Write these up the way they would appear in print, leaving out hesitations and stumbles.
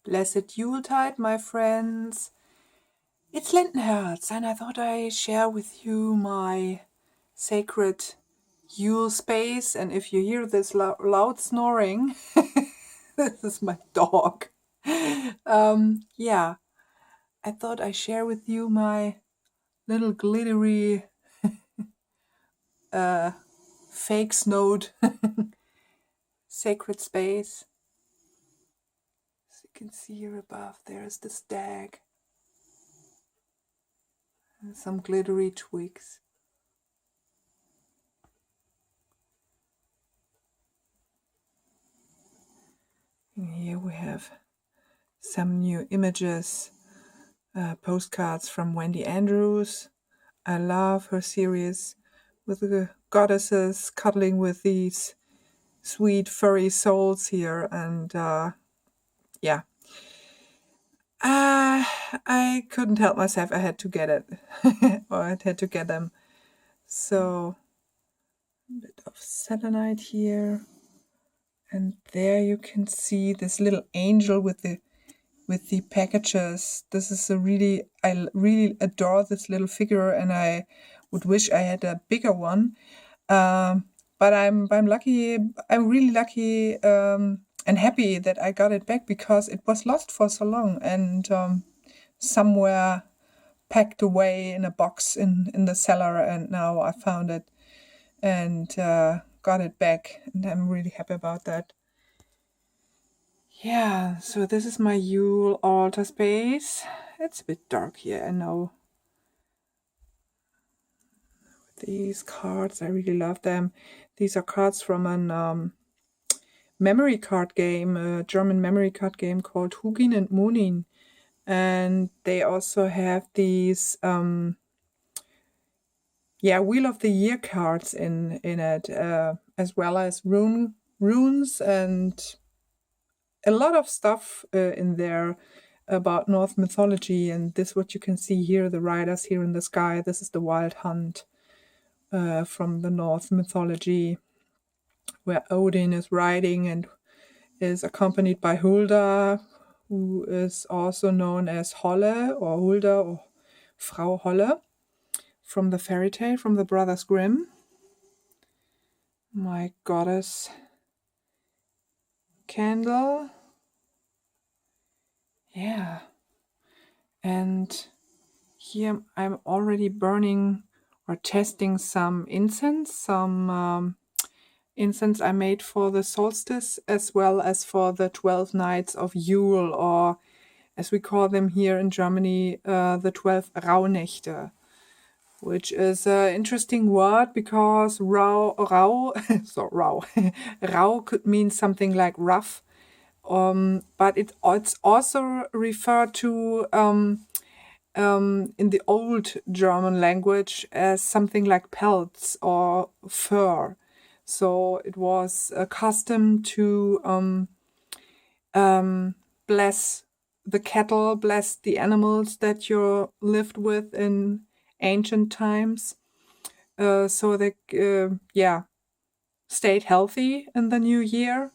Blessed Yuletide, my friends. It's Lindenherz, and I thought I'd share with you my sacred Yule space. And if you hear this loud snoring, this is my dog. Yeah, I thought I'd share with you my little glittery fake snowed sacred space. As you can see here above, there's the stag. And some glittery twigs. And here we have some new images, postcards from Wendy Andrews. I love her series with the goddesses cuddling with these sweet furry souls here. And yeah, I couldn't help myself. I had to get it, or I had to get them. So a bit of selenite here. And there you can see this little angel with the packages. This is I really adore this little figure, and I would wish I had a bigger one. But I'm lucky. I'm really lucky and happy that I got it back, because it was lost for so long and somewhere packed away in a box in the cellar, and now I found it and got it back, and I'm really happy about that. Yeah, so this is my Yule altar space. It's a bit dark here, I know. These cards, I really love them. These are cards from a memory card game, a German memory card game called Hugin and Munin. And they also have these Wheel of the Year cards in it, as well as runes and a lot of stuff in there about Norse mythology. And this, what you can see here, the riders here in the sky, this is the Wild Hunt from the Norse mythology, where Odin is riding and is accompanied by Hulda, who is also known as Holle or Hulda or Frau Holle from the fairy tale from the Brothers Grimm. My goddess candle. Yeah. And here I'm already burning or testing some incense, incense I made for the solstice, as well as for the 12 nights of Yule, or as we call them here in Germany, the 12 Rauhnächte, which is an interesting word because rau could mean something like rough, but it's also referred to in the old German language as something like pelts or fur. So it was a custom to bless the cattle, bless the animals that you lived with in ancient times, so they stayed healthy in the new year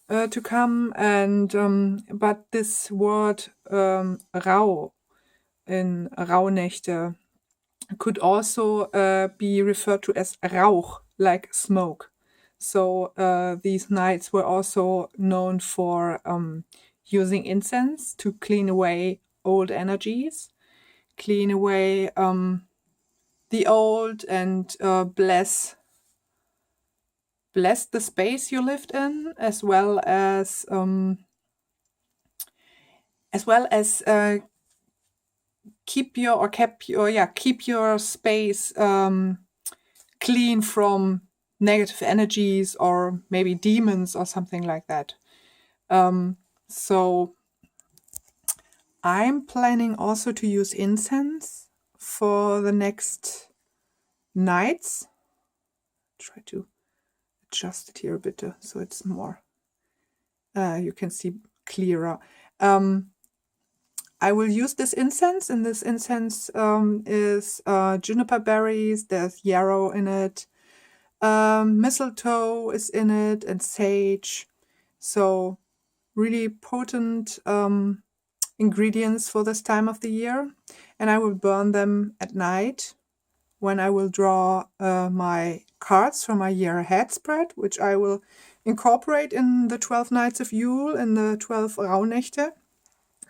to come. And but this word rau in Rauhnächte could also be referred to as Rauch, like smoke. So these nights were also known for using incense to clean away old energies, clean away the old, and bless the space you lived in, as well as keep your space clean from negative energies or maybe demons or something like that. So I'm planning also to use incense for the next nights. Try to adjust it here a bit so it's more you can see clearer. I will use this incense, and this incense is juniper berries. There's yarrow in it. Mistletoe is in it, and sage. So really potent ingredients for this time of the year, and I will burn them at night when I will draw my cards for my year ahead spread, which I will incorporate in the 12 Nights of Yule and the 12 Rauhnächte.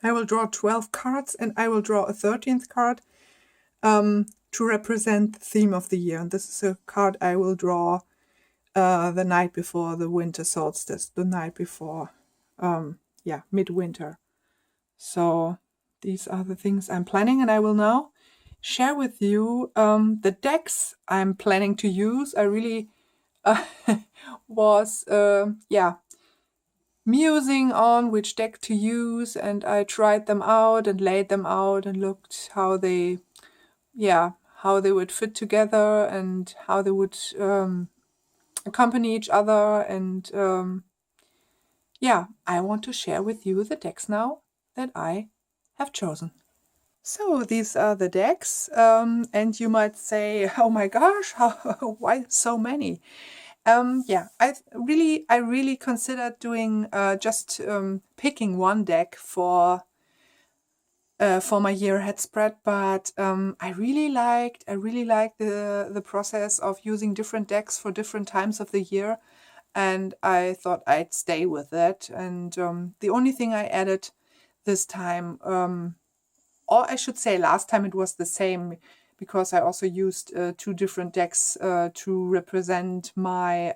I will draw 12 cards, and I will draw a 13th card to represent the theme of the year. And this is a card I will draw the night before the winter solstice, the night before, midwinter. So these are the things I'm planning, and I will now share with you the decks I'm planning to use. I really was, musing on which deck to use, and I tried them out and laid them out and looked how they would fit together and how they would accompany each other. And I want to share with you the decks now that I have chosen. So these are the decks, and you might say, "Oh my gosh, why so many?" I really considered doing just picking one deck for my year ahead spread, but I really liked the process of using different decks for different times of the year, and I thought I'd stay with it. And the only thing I added this time, or I should say last time it was the same, because I also used 2 different decks to represent my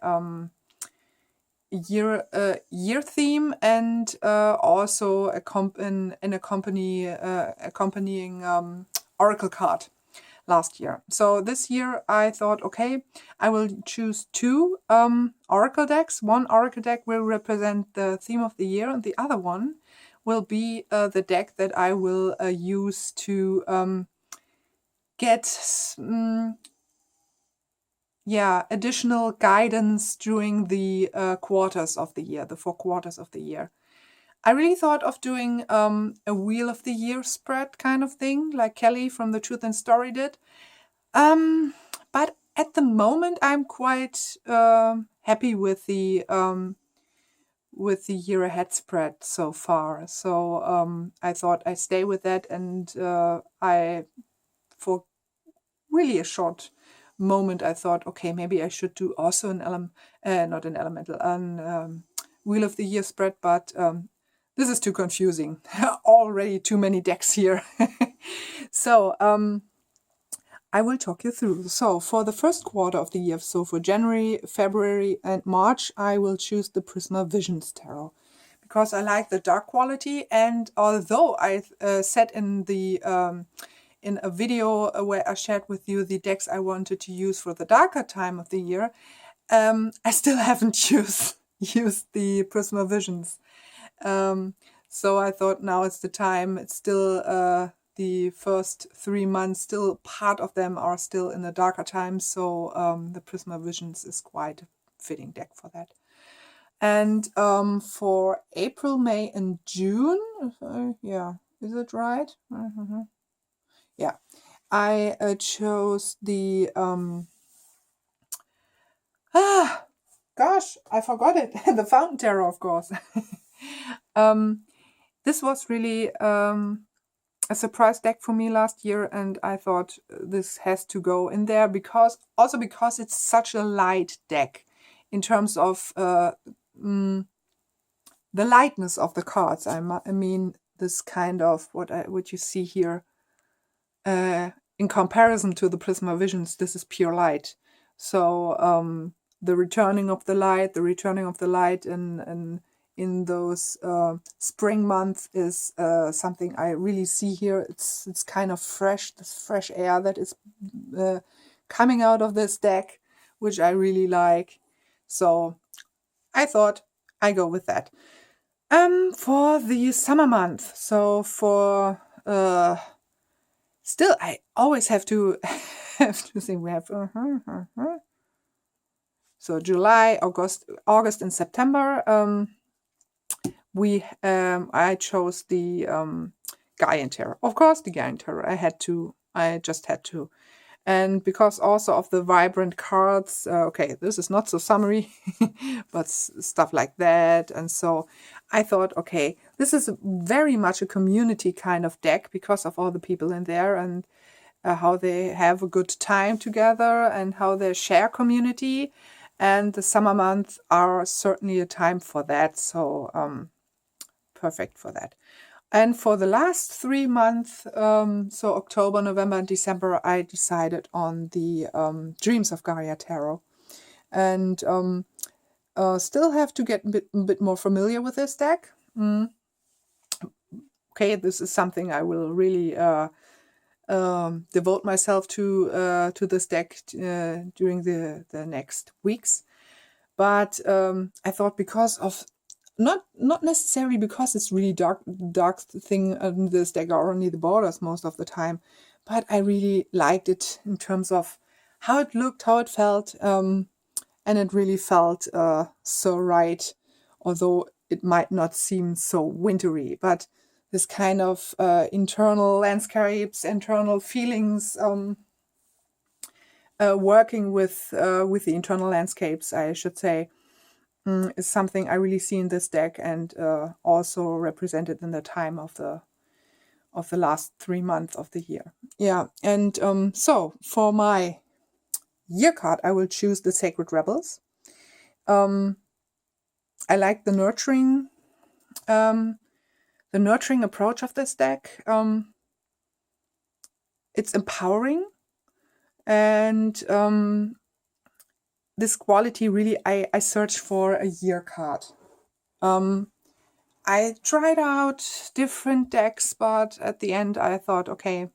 year theme, and also an accompanying oracle card last year. So this year I thought, okay, I will choose 2 oracle decks. One oracle deck will represent the theme of the year, and the other one will be the deck that I will use to get additional guidance during the quarters of the year, the 4 quarters of the year. I really thought of doing a Wheel of the Year spread kind of thing, like Kelly from The Truth and Story did. But at the moment, I'm quite happy with the year ahead spread so far. So I thought I stay with that, and for really a short moment, I thought, okay, maybe I should do also not an elemental, Wheel of the Year spread, but this is too confusing. Already too many decks here. So I will talk you through. So for the first quarter of the year, so for January, February, and March, I will choose the Prisma Visions Tarot, because I like the dark quality. And although I said in a video where I shared with you the decks I wanted to use for the darker time of the year, I still haven't used the Prisma Visions. So I thought now it's the time. It's still the first 3 months, still part of them are still in the darker times. So the Prisma Visions is quite a fitting deck for that. And for April, May, and June, is it right? Mm-hmm. Yeah, I chose the I forgot it. The Fountain Tarot, of course. This was really a surprise deck for me last year, and I thought this has to go in there because it's such a light deck in terms of the lightness of the cards. I mean, this kind of what you see here. In comparison to the Prisma Visions, this is pure light. So the returning of the light in those spring months is something I really see here. It's kind of fresh, this fresh air that is coming out of this deck, which I really like. So I thought I go with that. For the summer month, so for still, I always have to think. We have so July, August, and September. I chose the Gaian Tarot. Of course, the Gaian Tarot. I just had to. And because also of the vibrant cards, okay, this is not so summary, but stuff like that. And so I thought, okay, this is very much a community kind of deck because of all the people in there and how they have a good time together and how they share community. And the summer months are certainly a time for that. So perfect for that. And for the last 3 months, so October, November, and December, I decided on the Dreams of Gaia Tarot. And still have to get a bit more familiar with this deck. Okay, this is something I will really devote myself to this deck during the next weeks. But I thought because of not necessarily because it's really dark thing in this deck are only the borders most of the time, but I really liked it in terms of how it looked, how it felt, and it really felt so right, although it might not seem so wintry, but this kind of internal landscapes, internal feelings, working with the internal landscapes, I should say, is something I really see in this deck, and also represented in the time of the last 3 months of the year. Yeah, and so for my year card, I will choose the Sacred Rebels. I like the nurturing approach of this deck. It's empowering, and this quality really I searched for a year card. I tried out different decks, but at the end I thought, okay,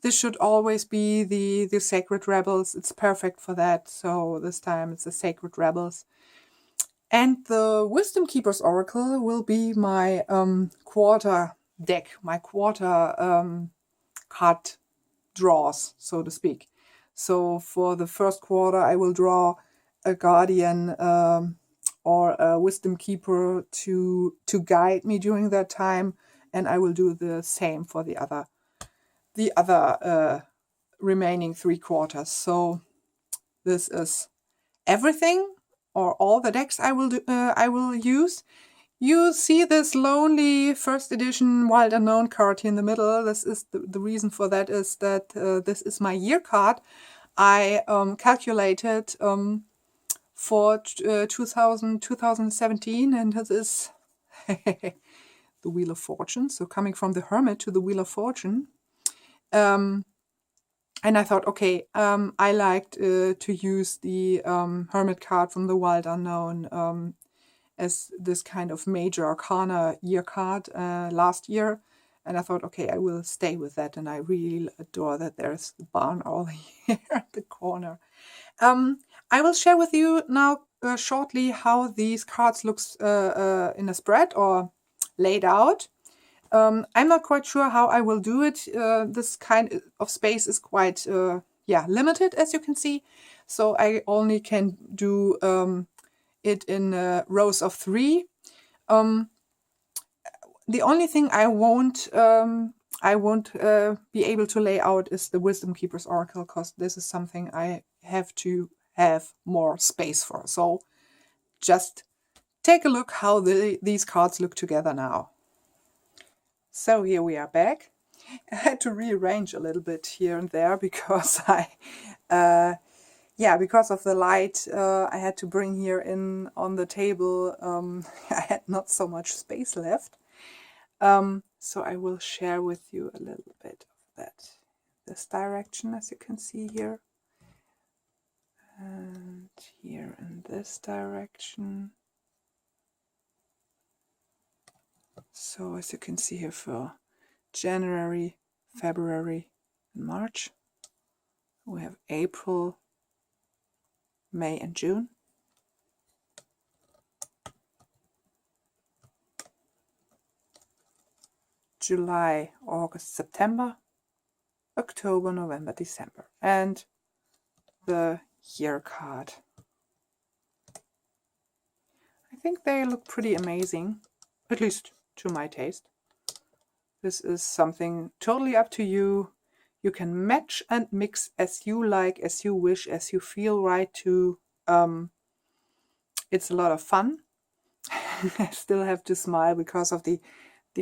this should always be the Sacred Rebels. It's perfect for that. So this time it's the Sacred Rebels. And the Wisdom Keeper's Oracle will be my quarter deck, my quarter card draws, so to speak. So for the first quarter, I will draw a Guardian or a Wisdom Keeper to guide me during that time, and I will do the same for the other remaining 3 quarters. So this is everything, or all the decks I will use. You see this lonely first edition Wild Unknown card here in the middle. This is the reason for that is that this is my year card. I calculated for 2017, and this is the Wheel of Fortune. So coming from the Hermit to the Wheel of Fortune. And I thought, okay, I liked to use the Hermit card from the Wild Unknown as this kind of major arcana year card last year. And I thought, okay, I will stay with that. And I really adore that there's the barn all here at the corner. I will share with you now shortly how these cards looks in a spread or laid out. I'm not quite sure how I will do it. This kind of space is quite limited, as you can see. So I only can do it in rows of 3. The only thing I won't be able to lay out is the Wisdom Keeper's Oracle, because this is something I have to have more space for. So just take a look how these cards look together now. So here we are back. I had to rearrange a little bit here and there because because of the light I had to bring here in on the table. I had not so much space left. So I will share with you a little bit of this direction, as you can see here. And here in this direction. So as you can see here for January, February, and March. We have April, May, and June. July, August, September, October, November, December. And the year card. I think they look pretty amazing, at least to my taste. This is something totally up to you. You can match and mix as you like, as you wish, as you feel right to. It's a lot of fun. I still have to smile because of the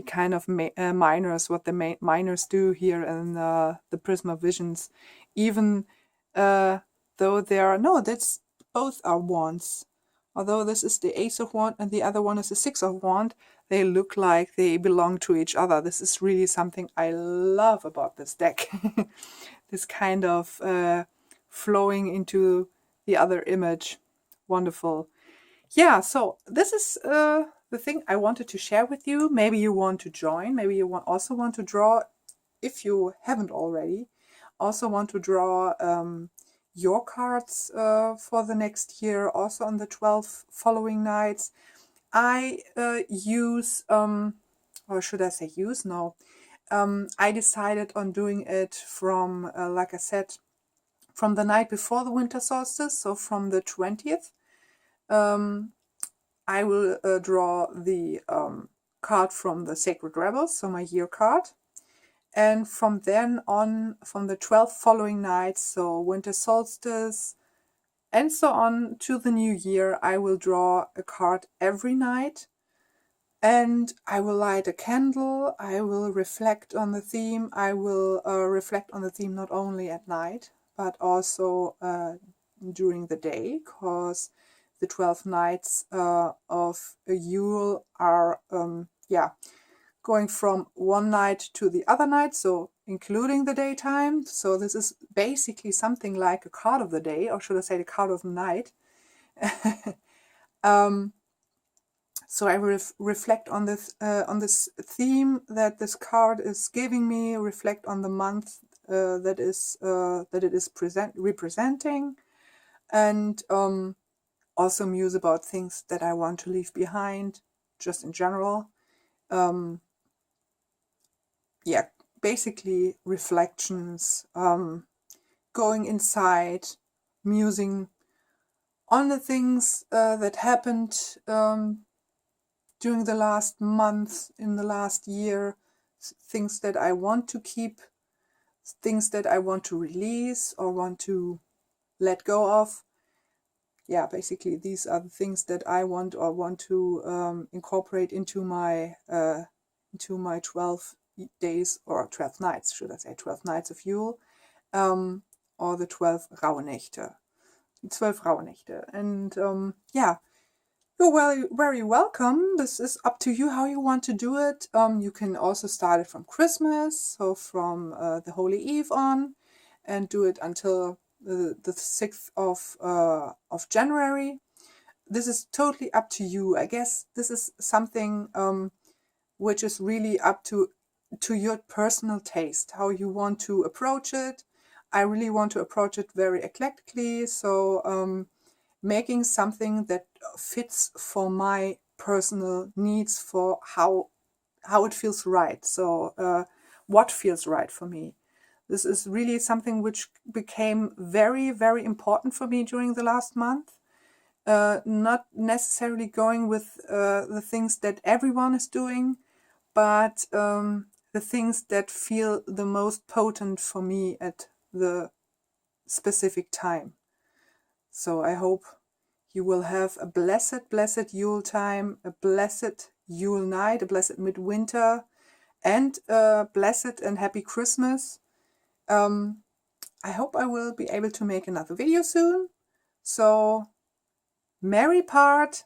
kind of minors, what the minors do here in the Prisma Visions. Even though they are, no, that's both are wands. Although this is the Ace of Wands and the other one is the Six of Wands, they look like they belong to each other. This is really something I love about this deck. This kind of flowing into the other image. Wonderful. Yeah, so this is the thing I wanted to share with you. Maybe you want to join. Maybe you also want to draw, if you haven't already. Also want to draw your cards for the next year, also on the 12 following nights. I use, or should I say use? No. I decided on doing it from, like I said, from the night before the winter solstice, so from the 20th. I will draw the card from the Sacred Rebels, so my year card. And from then on, from the 12 following nights, so winter solstice, and so on to the new year, I will draw a card every night. And I will light a candle, I will reflect on the theme, I will reflect on the theme not only at night, but also during the day, because the 12 nights of Yule are, going from one night to the other night, so including the daytime. So this is basically something like a card of the day, or should I say the card of the night. So I will reflect on this theme that this card is giving me, reflect on the month that it is representing, and also muse about things that I want to leave behind, just in general. Yeah, basically reflections, going inside, musing on the things that happened during the last month, in the last year, things that I want to keep, things that I want to release or want to let go of. Yeah, basically these are the things that I want to incorporate into my 12 days, or 12 nights, should I say, 12 nights of Yule, or the 12 Rauhnächte, die 12 Rauhnächte. And yeah, you're very welcome. This is up to you how you want to do it. You can also start it from Christmas, so from the Holy Eve on, and do it until the 6th of January. This is totally up to you. I guess this is something which is really up to your personal taste, how you want to approach it. I really want to approach it very eclectically, so making something that fits for my personal needs, for how it feels right. So what feels right for me. This is really something which became very, very important for me during the last month. Not necessarily going with the things that everyone is doing, but the things that feel the most potent for me at the specific time. So I hope you will have a blessed, blessed Yule time, a blessed Yule night, a blessed midwinter, and a blessed and happy Christmas. I hope I will be able to make another video soon. So merry part,